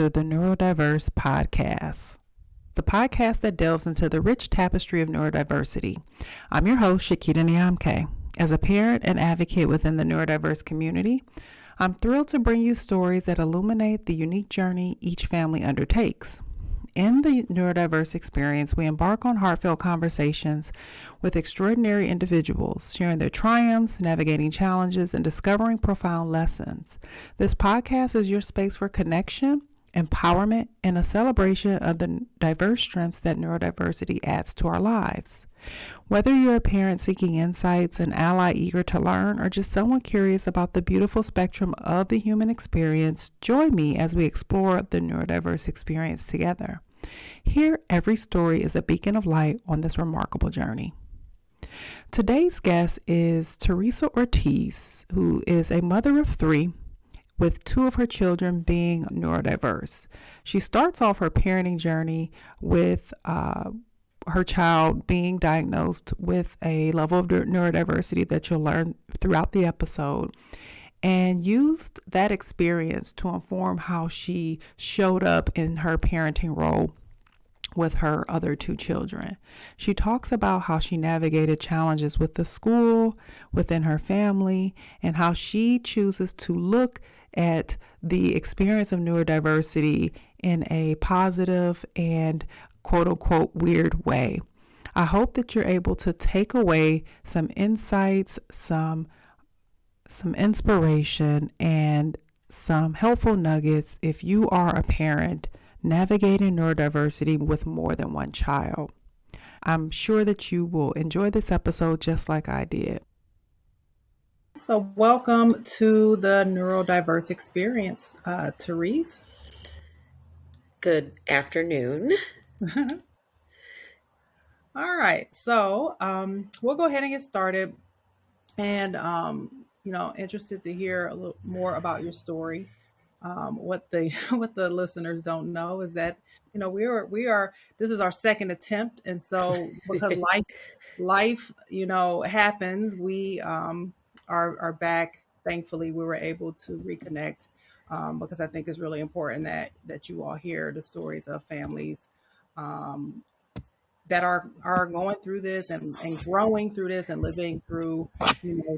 to the Neurodiverse podcast, the podcast that delves into the rich tapestry of neurodiversity. I'm your host, Chaquita Niamke. As a parent and advocate within the neurodiverse community, I'm thrilled to bring you stories that illuminate the unique journey each family undertakes. In the neurodiverse experience, we embark on heartfelt conversations with extraordinary individuals, sharing their triumphs, navigating challenges, and discovering profound lessons. This podcast is your space for connection, empowerment, and a celebration of the diverse strengths that neurodiversity adds to our lives. Whether you're a parent seeking insights, an ally eager to learn, or just someone curious about the beautiful spectrum of the human experience, join me as we explore the neurodiverse experience together. Here, every story is a beacon of light on this remarkable journey. Today's guest is Terese Ortiz, who is a mother of three, with two of her children being neurodiverse. She starts off her parenting journey with her child being diagnosed with a level of neurodiversity that you'll learn throughout the episode, and used that experience to inform how she showed up in her parenting role with her other two children. She talks about how she navigated challenges with the school, within her family, and how she chooses to look at the experience of neurodiversity in a positive and quote unquote weird way. I hope that you're able to take away some insights, some inspiration, and some helpful nuggets if you are a parent navigating neurodiversity with more than one child. I'm sure that you will enjoy this episode just like I did. So welcome to the neurodiverse experience, Terese. Good afternoon. All right, so we'll go ahead and get started. And interested to hear a little more about your story. What the listeners don't know is that we are this is our second attempt, and so because life happens, we are back. Thankfully, we were able to reconnect because I think it's really important that you all hear the stories of families that are going through this and growing through this and living through,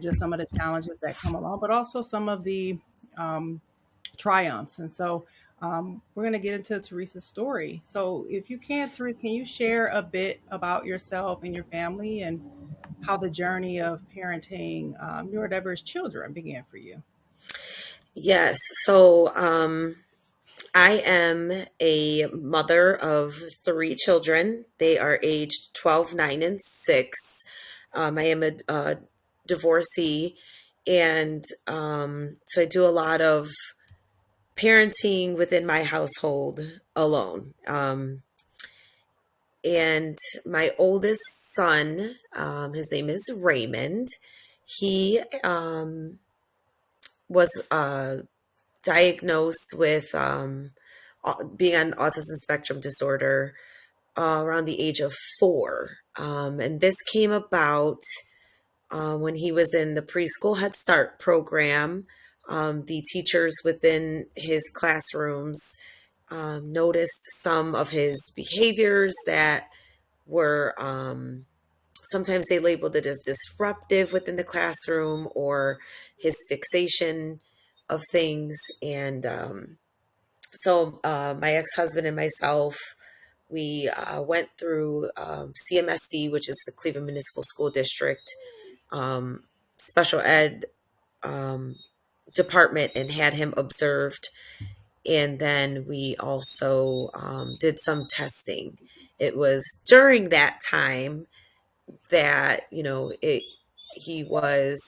just some of the challenges that come along, but also some of the triumphs. And so we're going to get into Teresa's story. So if you can, Teresa, can you share a bit about yourself and your family and how the journey of parenting neurodiverse children began for you? Yes. So I am a mother of three children. They are aged 12, 9, and 6. I am a divorcee. And so I do a lot of parenting within my household alone. And my oldest son, his name is Raymond. He was diagnosed with being on autism spectrum disorder around the age of 4. And this came about when he was in the preschool Head Start program. The teachers within his classrooms noticed some of his behaviors that were sometimes they labeled it as disruptive within the classroom, or his fixation of things. And so my ex-husband and myself, we went through CMSD, which is the Cleveland Municipal School District special ed department, and had him observed. And then we also did some testing. It was during that time that, he was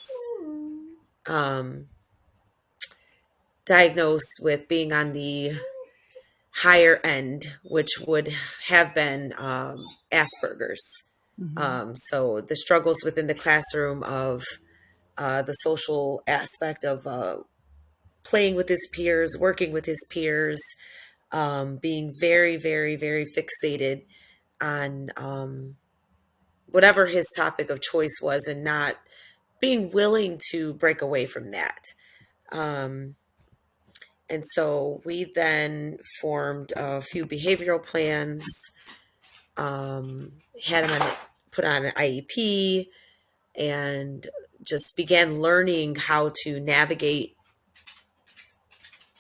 diagnosed with being on the higher end, which would have been Asperger's. Mm-hmm. So the struggles within the classroom of the social aspect of playing with his peers, working with his peers, being very, very, very fixated on whatever his topic of choice was, and not being willing to break away from that. And so we then formed a few behavioral plans, had him put on an IEP, and just began learning how to navigate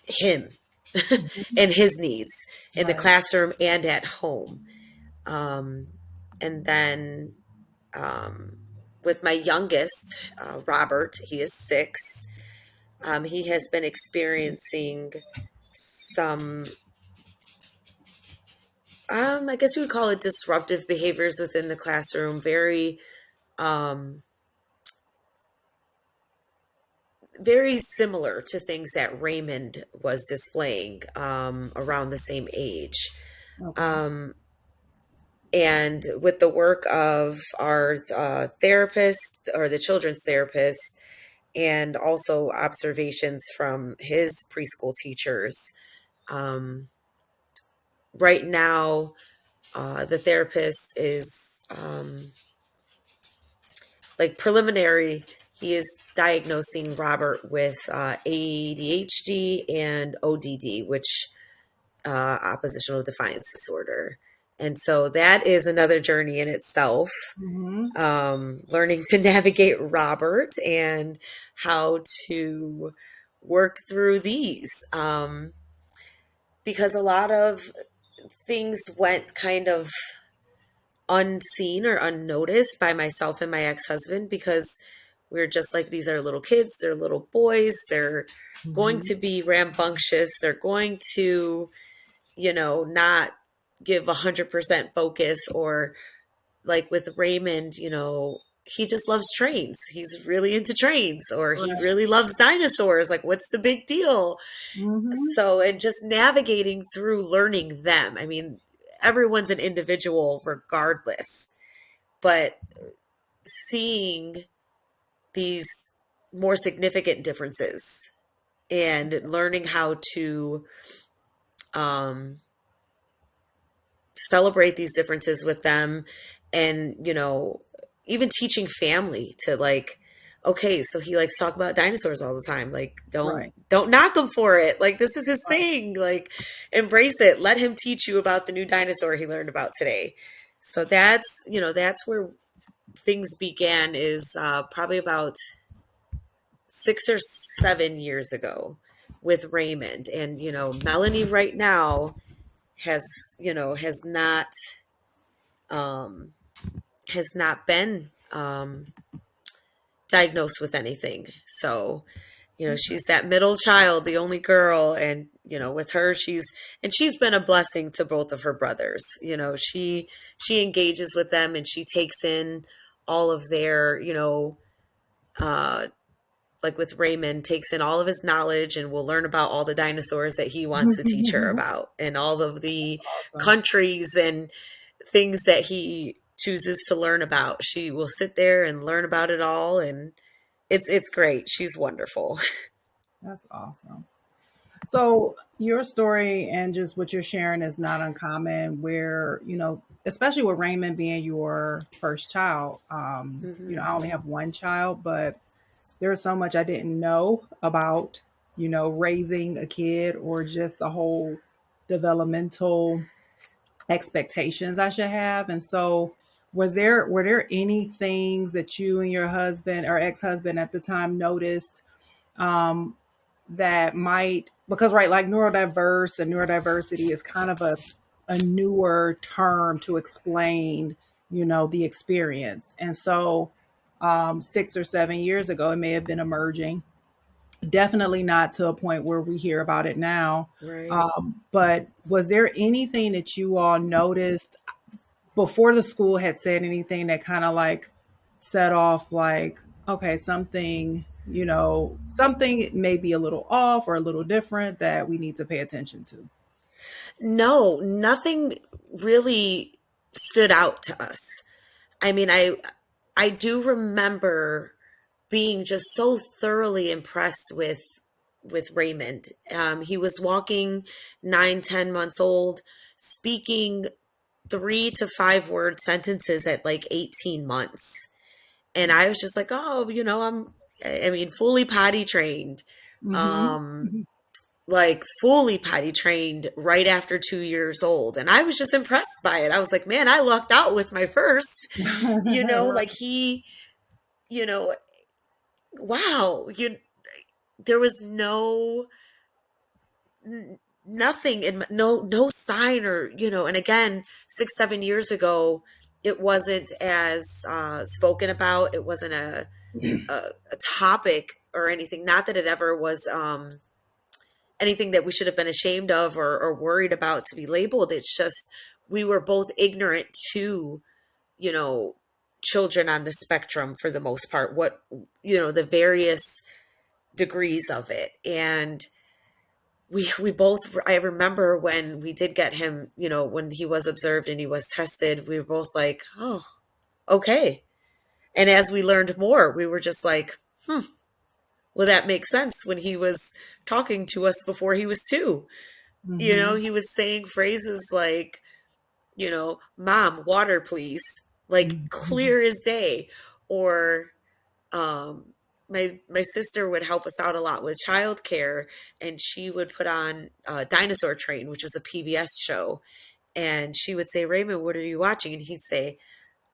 him Mhm. and his needs in the Right. classroom and at home. Um, and then with my youngest, Robert, he is 6. He has been experiencing some, I guess you would call it disruptive behaviors within the classroom, um, very similar to things that Raymond was displaying around the same age. Okay. Um, and with the work of our therapist, or the children's therapist, and also observations from his preschool teachers, um, right now the therapist is like preliminary. He is diagnosing Robert with ADHD and ODD, which oppositional defiance disorder. And so that is another journey in itself, Mm-hmm. learning to navigate Robert and how to work through these. Because a lot of things went kind of unseen or unnoticed by myself and my ex-husband, because we're just like, these are little kids, they're little boys, they're going Mm-hmm. to be rambunctious, they're going to, not give 100% focus, or like with Raymond, he just loves trains, he's really into trains, or he Right. really loves dinosaurs, like what's the big deal? Mm-hmm. So, and just navigating through learning them, I mean, everyone's an individual regardless, but seeing these more significant differences and learning how to um, celebrate these differences with them, and even teaching family to, like, okay, so he likes to talk about dinosaurs all the time, like, don't Right. don't knock him for it, like this is his Right. thing, like embrace it, let him teach you about the new dinosaur he learned about today. So that's where things began, is probably about 6 or 7 years ago with Raymond. And, Melanie right now has, has not, um, has not been, diagnosed with anything. So, Okay. she's that middle child, the only girl. And, with her, she's been a blessing to both of her brothers. She engages with them, and she takes in all of their, uh, like with Raymond, takes in all of his knowledge and will learn about all the dinosaurs that he wants to teach her about, and all of the Awesome. countries and things that he chooses to learn about. She will sit there and learn about it all, and it's great. She's wonderful. That's awesome. So your story and just what you're sharing is not uncommon where, especially with Raymond being your first child. Hmm. I only have one child, but there's so much I didn't know about, raising a kid or just the whole developmental expectations I should have. And so were there any things that you and your husband or ex-husband at the time noticed um, that might, because right, like neurodiverse and neurodiversity is kind of a newer term to explain, the experience. And so 6 or 7 years ago, it may have been emerging. Definitely not to a point where we hear about it now. Right. But was there anything that you all noticed before the school had said anything that kind of like set off like, okay, something may be a little off or a little different that we need to pay attention to? No, nothing really stood out to us. I mean, I do remember being just so thoroughly impressed with Raymond. He was walking 9, 10 months old, speaking 3 to 5 word sentences at like 18 months. And I was just like, oh, I mean, fully potty trained. Mm-hmm. Um, Mm-hmm. like fully potty trained right after 2 years old. And I was just impressed by it. I was like, man, I lucked out with my first, like he, you know, wow, there was nothing in no sign or, and again, 6, 7 years ago, it wasn't as spoken about. It wasn't a topic or anything. Not that it ever was anything that we should have been ashamed of or worried about to be labeled. It's just we were both ignorant to, you know, children on the spectrum for the most part, what, the various degrees of it. And we both, I remember when we did get him, when he was observed and he was tested, we were both like, oh, okay. And as we learned more, we were just like, well, that makes sense when he was talking to us before he was 2. Mhm. He was saying phrases like, mom, water, please, like Mhm. clear as day. Or um, my sister would help us out a lot with childcare, and she would put on Dinosaur Train, which was a PBS show. And she would say, Raymond, what are you watching? And he'd say,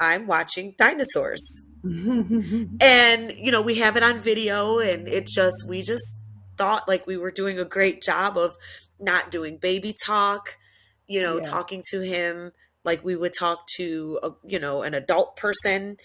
I'm watching dinosaurs. And we have it on video, and we just thought like we were doing a great job of not doing baby talk, Yeah. talking to him like we would talk to an adult person.